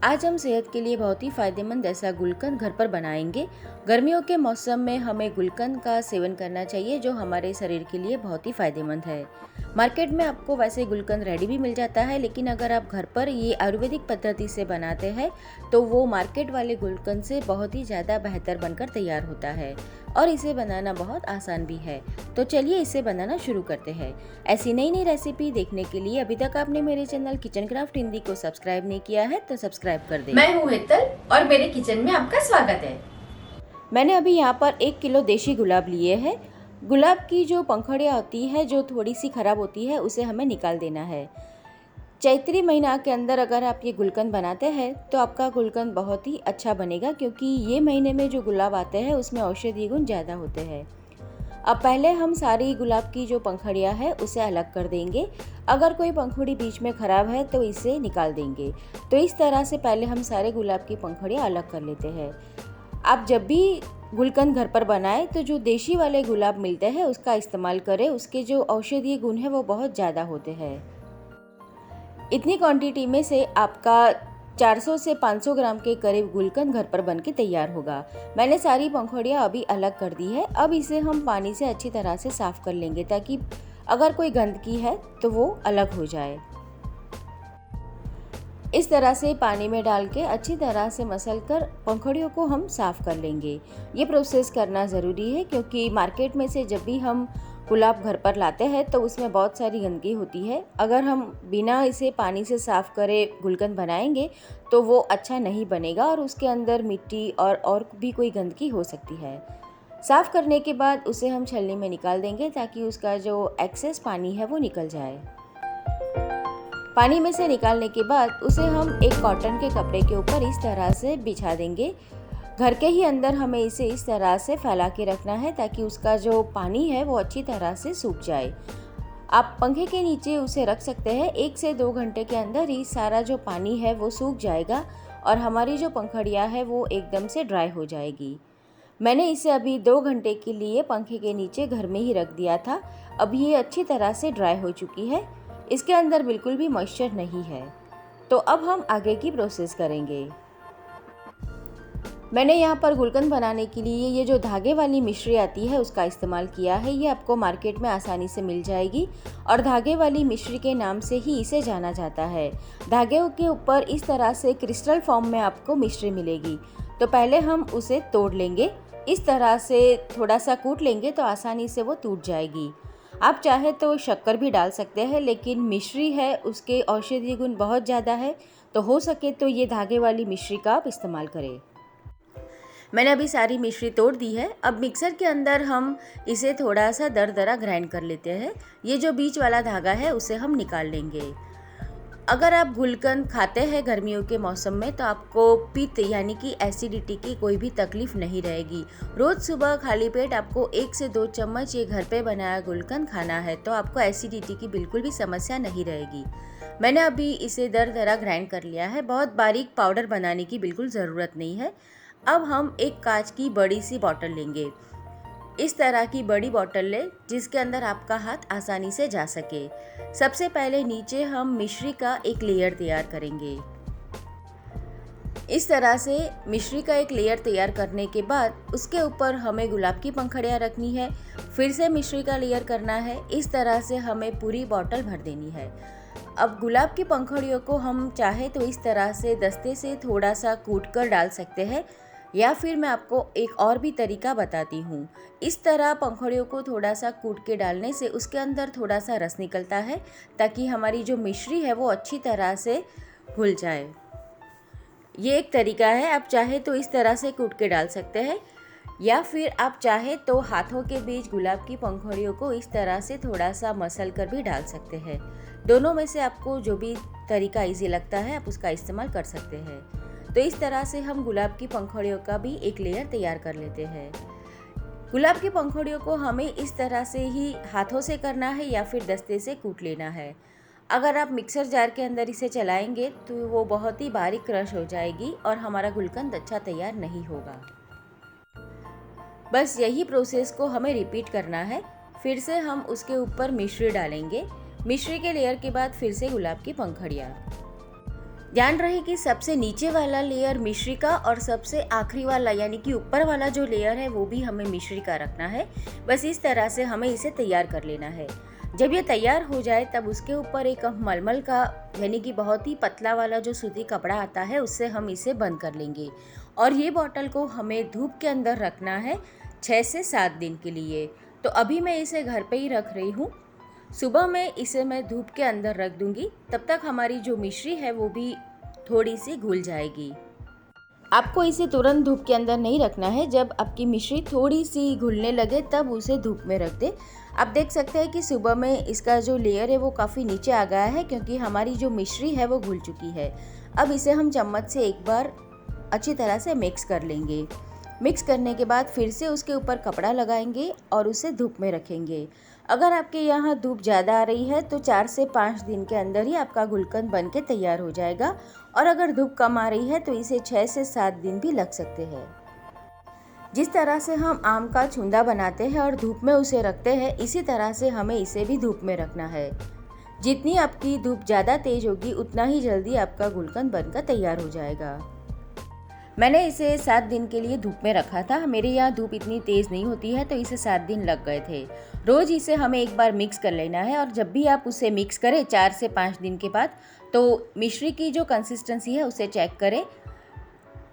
आज हम सेहत के लिए बहुत ही फ़ायदेमंद ऐसा गुलकंद घर पर बनाएंगे। गर्मियों के मौसम में हमें गुलकंद का सेवन करना चाहिए जो हमारे शरीर के लिए बहुत ही फ़ायदेमंद है। मार्केट में आपको वैसे गुलकंद रेडी भी मिल जाता है, लेकिन अगर आप घर पर ये आयुर्वेदिक पद्धति से बनाते हैं तो वो मार्केट वाले गुलकंद से बहुत ही ज़्यादा बेहतर बनकर तैयार होता है और इसे बनाना बहुत आसान भी है। तो चलिए इसे बनाना शुरू करते हैं। ऐसी नई नई रेसिपी देखने के लिए अभी तक आपने मेरे चैनल किचन क्राफ्ट हिंदी को सब्सक्राइब नहीं किया है तो सब्सक्राइब कर दें। मैं हूँ हेतल और मेरे किचन में आपका स्वागत है। मैंने अभी यहाँ पर 1 किलो देशी गुलाब लिए हैं। गुलाब की जो पंखुड़ियाँ होती है जो थोड़ी सी ख़राब होती है उसे हमें निकाल देना है। चैत्री महीना के अंदर अगर आप ये गुलकंद बनाते हैं तो आपका गुलकंद बहुत ही अच्छा बनेगा, क्योंकि ये महीने में जो गुलाब आते हैं उसमें औषधीय गुण ज़्यादा होते हैं। अब पहले हम सारी गुलाब की जो पंखुड़ियाँ है उसे अलग कर देंगे। अगर कोई पंखुड़ी बीच में ख़राब है तो इसे निकाल देंगे। तो इस तरह से पहले हम सारे गुलाब की पंखुड़ियाँ अलग कर लेते हैं। आप जब भी गुलकंद घर पर बनाएं तो जो देशी वाले गुलाब मिलते हैं उसका इस्तेमाल करें। उसके जो औषधीय गुण है वो बहुत ज़्यादा होते हैं। इतनी क्वांटिटी में से आपका 400 से 500 ग्राम के करीब गुलकंद घर पर बनके तैयार होगा। मैंने सारी पंखुड़ियाँ अभी अलग कर दी है। अब इसे हम पानी से अच्छी तरह से साफ़ कर लेंगे ताकि अगर कोई गंदगी है तो वो अलग हो जाए। इस तरह से पानी में डाल के अच्छी तरह से मसल कर पंखुड़ियों को हम साफ़ कर लेंगे। ये प्रोसेस करना ज़रूरी है क्योंकि मार्केट में से जब भी हम गुलाब घर पर लाते हैं तो उसमें बहुत सारी गंदगी होती है। अगर हम बिना इसे पानी से साफ़ करे गुलकंद बनाएंगे तो वो अच्छा नहीं बनेगा और उसके अंदर मिट्टी और भी कोई गंदगी हो सकती है। साफ़ करने के बाद उसे हम छलनी में निकाल देंगे ताकि उसका जो एक्सेस पानी है वो निकल जाए। पानी में से निकालने के बाद उसे हम एक कॉटन के कपड़े के ऊपर इस तरह से बिछा देंगे। घर के ही अंदर हमें इसे इस तरह से फैला के रखना है ताकि उसका जो पानी है वो अच्छी तरह से सूख जाए। आप पंखे के नीचे उसे रख सकते हैं। 1 से 2 घंटे के अंदर ही सारा जो पानी है वो सूख जाएगा और हमारी जो पंखुड़ियाँ है वो एकदम से ड्राई हो जाएगी। मैंने इसे अभी 2 घंटे के लिए पंखे के नीचे घर में ही रख दिया था। अभी ये अच्छी तरह से ड्राई हो चुकी है। इसके अंदर बिल्कुल भी मॉइस्चर नहीं है। तो अब हम आगे की प्रोसेस करेंगे। मैंने यहाँ पर गुलकंद बनाने के लिए ये जो धागे वाली मिश्री आती है उसका इस्तेमाल किया है। ये आपको मार्केट में आसानी से मिल जाएगी और धागे वाली मिश्री के नाम से ही इसे जाना जाता है। धागे के ऊपर इस तरह से क्रिस्टल फॉर्म में आपको मिश्री मिलेगी। तो पहले हम उसे तोड़ लेंगे। इस तरह से थोड़ा सा कूट लेंगे तो आसानी से वो टूट जाएगी। आप चाहे तो शक्कर भी डाल सकते हैं, लेकिन मिश्री है उसके औषधीय गुण बहुत ज़्यादा है, तो हो सके तो ये धागे वाली मिश्री का आप इस्तेमाल करें। मैंने अभी सारी मिश्री तोड़ दी है। अब मिक्सर के अंदर हम इसे थोड़ा सा दरदरा ग्राइंड कर लेते हैं। ये जो बीच वाला धागा है उसे हम निकाल लेंगे। अगर आप गुलकंद खाते हैं गर्मियों के मौसम में तो आपको पित्त यानी कि एसिडिटी की कोई भी तकलीफ नहीं रहेगी। रोज़ सुबह खाली पेट आपको 1 से 2 चम्मच ये घर पे बनाया गुलकंद खाना है तो आपको एसिडिटी की बिल्कुल भी समस्या नहीं रहेगी। मैंने अभी इसे दरदरा ग्राइंड कर लिया है। बहुत बारीक पाउडर बनाने की बिल्कुल ज़रूरत नहीं है। अब हम एक कांच की बड़ी सी बॉटल लेंगे। इस तरह की बड़ी बॉटल ले जिसके अंदर आपका हाथ आसानी से जा सके। सबसे पहले नीचे हम मिश्री का एक लेयर तैयार करेंगे। इस तरह से मिश्री का एक लेयर तैयार करने के बाद उसके ऊपर हमें गुलाब की पंखुड़ियाँ रखनी है। फिर से मिश्री का लेयर करना है। इस तरह से हमें पूरी बॉटल भर देनी है। अब गुलाब की पंखुड़ियों को हम चाहे तो इस तरह से दस्ते से थोड़ा सा कूट कर डाल सकते हैं, या फिर मैं आपको एक और भी तरीका बताती हूँ। इस तरह पंखुड़ियों को थोड़ा सा कूट के डालने से उसके अंदर थोड़ा सा रस निकलता है ताकि हमारी जो मिश्री है वो अच्छी तरह से घुल जाए। ये एक तरीका है। आप चाहे तो इस तरह से कूट के डाल सकते हैं, या फिर आप चाहे तो हाथों के बीच गुलाब की पंखुड़ियों को इस तरह से थोड़ा सा मसल कर भी डाल सकते हैं। दोनों में से आपको जो भी तरीका ईजी लगता है आप उसका इस्तेमाल कर सकते हैं। तो इस तरह से हम गुलाब की पंखुड़ियों का भी एक लेयर तैयार कर लेते हैं। गुलाब की पंखुड़ियों को हमें इस तरह से ही हाथों से करना है या फिर दस्ते से कूट लेना है। अगर आप मिक्सर जार के अंदर इसे चलाएंगे तो वो बहुत ही बारीक क्रश हो जाएगी और हमारा गुलकंद अच्छा तैयार नहीं होगा। बस यही प्रोसेस को हमें रिपीट करना है। फिर से हम उसके ऊपर मिश्री डालेंगे। मिश्री के लेयर के बाद फिर से गुलाब की पंखुड़ियाँ। ध्यान रहे कि सबसे नीचे वाला लेयर मिश्री का और सबसे आखिरी वाला यानी कि ऊपर वाला जो लेयर है वो भी हमें मिश्री का रखना है। बस इस तरह से हमें इसे तैयार कर लेना है। जब ये तैयार हो जाए तब उसके ऊपर एक मलमल का यानी कि बहुत ही पतला वाला जो सूती कपड़ा आता है उससे हम इसे बंद कर लेंगे। और ये बॉटल को हमें धूप के अंदर रखना है 6 से 7 दिन के लिए। तो अभी मैं इसे घर पे ही रख रही हूँ। सुबह में इसे मैं धूप के अंदर रख दूँगी, तब तक हमारी जो मिश्री है वो भी थोड़ी सी घुल जाएगी। आपको इसे तुरंत धूप के अंदर नहीं रखना है। जब आपकी मिश्री थोड़ी सी घुलने लगे तब उसे धूप में रख दें। आप देख सकते हैं कि सुबह में इसका जो लेयर है वो काफ़ी नीचे आ गया है, क्योंकि हमारी जो मिश्री है वो घुल चुकी है। अब इसे हम चम्मच से एक बार अच्छी तरह से मिक्स कर लेंगे। मिक्स करने के बाद फिर से उसके ऊपर कपड़ा लगाएंगे और उसे धूप में रखेंगे। अगर आपके यहाँ धूप ज़्यादा आ रही है तो 4 से 5 दिन के अंदर ही आपका गुलकंद बन के तैयार हो जाएगा। और अगर धूप कम आ रही है तो इसे 6 से 7 दिन भी लग सकते हैं। जिस तरह से हम आम का छुंदा बनाते हैं और धूप में उसे रखते हैं, इसी तरह से हमें इसे भी धूप में रखना है। जितनी आपकी धूप ज़्यादा तेज होगी उतना ही जल्दी आपका गुलकंद बनकर तैयार हो जाएगा। मैंने इसे 7 दिन के लिए धूप में रखा था। मेरे यहाँ धूप इतनी तेज़ नहीं होती है तो इसे 7 दिन लग गए थे। रोज़ इसे हमें एक बार मिक्स कर लेना है और जब भी आप उसे मिक्स करें 4 से 5 दिन के बाद, तो मिश्री की जो कंसिस्टेंसी है उसे चेक करें।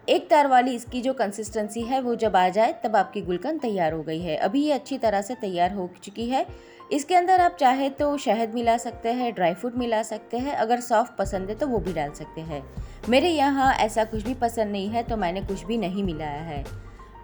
एक तार वाली इसकी जो कंसिस्टेंसी है वो जब आ जाए तब आपकी गुलकंद तैयार हो गई है। अभी ये अच्छी तरह से तैयार हो चुकी है। इसके अंदर आप चाहे तो शहद मिला सकते हैं, ड्राई फ्रूट मिला सकते हैं। अगर सॉफ्ट पसंद है तो वो भी डाल सकते हैं। मेरे यहाँ ऐसा कुछ भी पसंद नहीं है तो मैंने कुछ भी नहीं मिलाया है।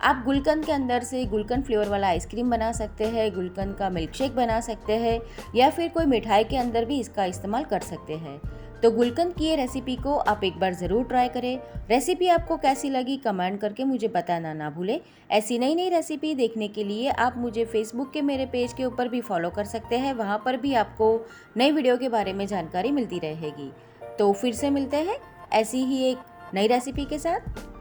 आप गुलकंद के अंदर से गुलकंद फ्लेवर वाला आइसक्रीम बना सकते हैं, गुलकंद का मिल्क शेक बना सकते हैं, या फिर कोई मिठाई के अंदर भी इसका इस्तेमाल कर सकते हैं। तो गुलकंद की ये रेसिपी को आप एक बार ज़रूर ट्राई करें। रेसिपी आपको कैसी लगी कमेंट करके मुझे बताना ना भूलें। ऐसी नई नई रेसिपी देखने के लिए आप मुझे फेसबुक के मेरे पेज के ऊपर भी फॉलो कर सकते हैं। वहाँ पर भी आपको नई वीडियो के बारे में जानकारी मिलती रहेगी। तो फिर से मिलते हैं ऐसी ही एक नई रेसिपी के साथ।